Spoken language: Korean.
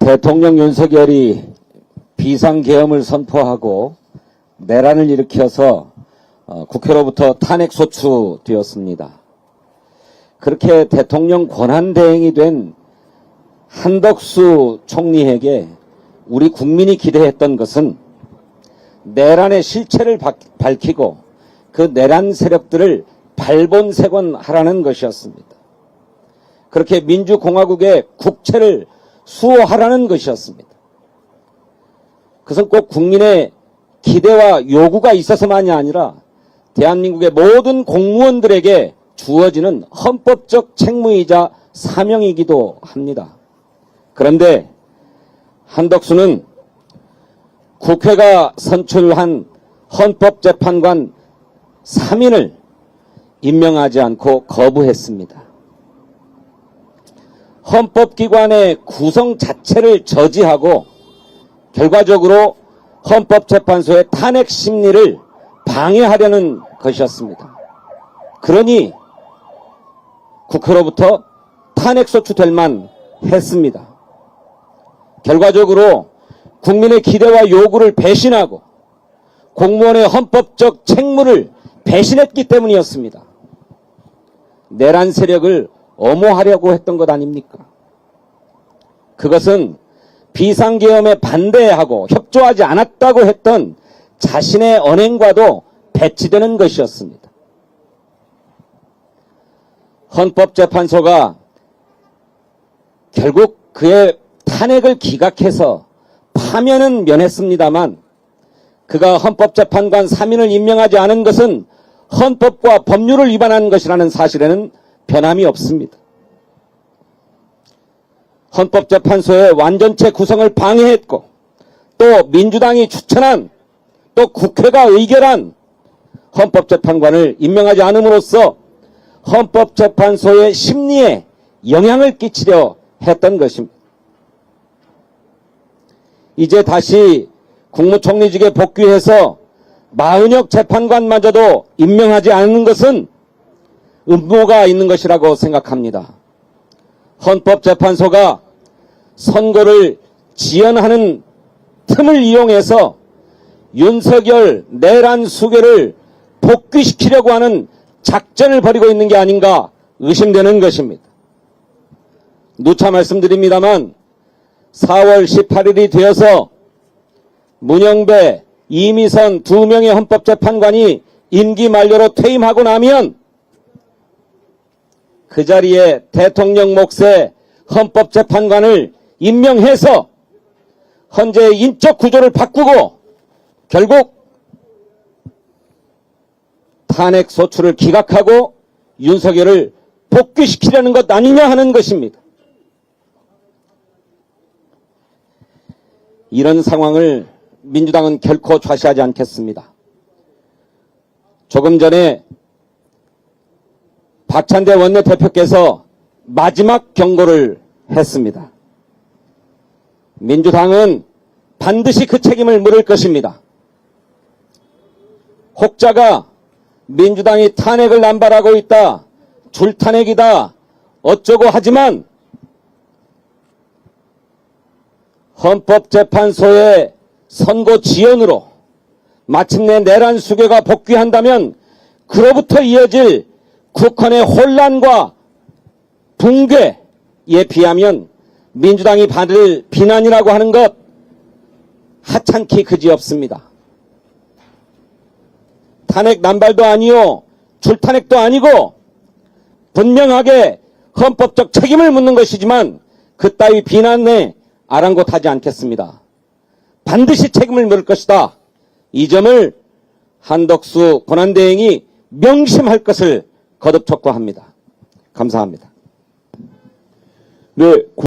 대통령 윤석열이 비상계엄을 선포하고 내란을 일으켜서 국회로부터 탄핵소추되었습니다. 그렇게 대통령 권한대행이 된 한덕수 총리에게 우리 국민이 기대했던 것은 내란의 실체를 밝히고 그 내란 세력들을 발본색원하라는 것이었습니다. 그렇게 민주공화국의 국채를 수호하라는 것이었습니다. 그것은 꼭 국민의 기대와 요구가 있어서만이 아니라 대한민국의 모든 공무원들에게 주어지는 헌법적 책무이자 사명이기도 합니다. 그런데 한덕수는 국회가 선출한 헌법재판관 3인을 임명하지 않고 거부했습니다. 헌법기관의 구성 자체를 저지하고 결과적으로 헌법재판소의 탄핵 심리를 방해하려는 것이었습니다. 그러니 국회로부터 탄핵소추될 만 했습니다. 결과적으로 국민의 기대와 요구를 배신하고 공무원의 헌법적 책무를 배신했기 때문이었습니다. 내란 세력을 엄호하려고 했던 것 아닙니까? 그것은 비상계엄에 반대하고 협조하지 않았다고 했던 자신의 언행과도 배치되는 것이었습니다. 헌법재판소가 결국 그의 탄핵을 기각해서 파면은 면했습니다만 그가 헌법재판관 3인을 임명하지 않은 것은 헌법과 법률을 위반한 것이라는 사실에는 변함이 없습니다. 헌법재판소의 완전체 구성을 방해했고 또 민주당이 추천한 또 국회가 의결한 헌법재판관을 임명하지 않음으로써 헌법재판소의 심리에 영향을 끼치려 했던 것입니다. 이제 다시 국무총리직에 복귀해서 마은혁 재판관마저도 임명하지 않는 것은 음모가 있는 것이라고 생각합니다. 헌법재판소가 선거를 지연하는 틈을 이용해서 윤석열 내란 수괴를 복귀시키려고 하는 작전을 벌이고 있는 게 아닌가 의심되는 것입니다. 누차 말씀드립니다만 4월 18일이 되어서 문영배, 이미선 2명의 헌법재판관이 임기 만료로 퇴임하고 나면 그 자리에 대통령 몫의 헌법재판관을 임명해서 현재의 인적 구조를 바꾸고 결국 탄핵 소추를 기각하고 윤석열을 복귀시키려는 것 아니냐 하는 것입니다. 이런 상황을 민주당은 결코 좌시하지 않겠습니다. 조금 전에 박찬대 원내대표께서 마지막 경고를 했습니다. 민주당은 반드시 그 책임을 물을 것입니다. 혹자가 민주당이 탄핵을 남발하고 있다, 줄탄핵이다, 어쩌고 하지만 헌법재판소의 선고 지연으로 마침내 내란 수괴가 복귀한다면 그로부터 이어질 국헌의 혼란과 붕괴에 비하면 민주당이 받을 비난이라고 하는 것 하찮기 그지없습니다. 탄핵 남발도 아니요, 줄탄핵도 아니고 분명하게 헌법적 책임을 묻는 것이지만 그따위 비난에 아랑곳하지 않겠습니다. 반드시 책임을 물을 것이다. 이 점을 한덕수 권한대행이 명심할 것을 거듭 촉구합니다. 감사합니다. 네.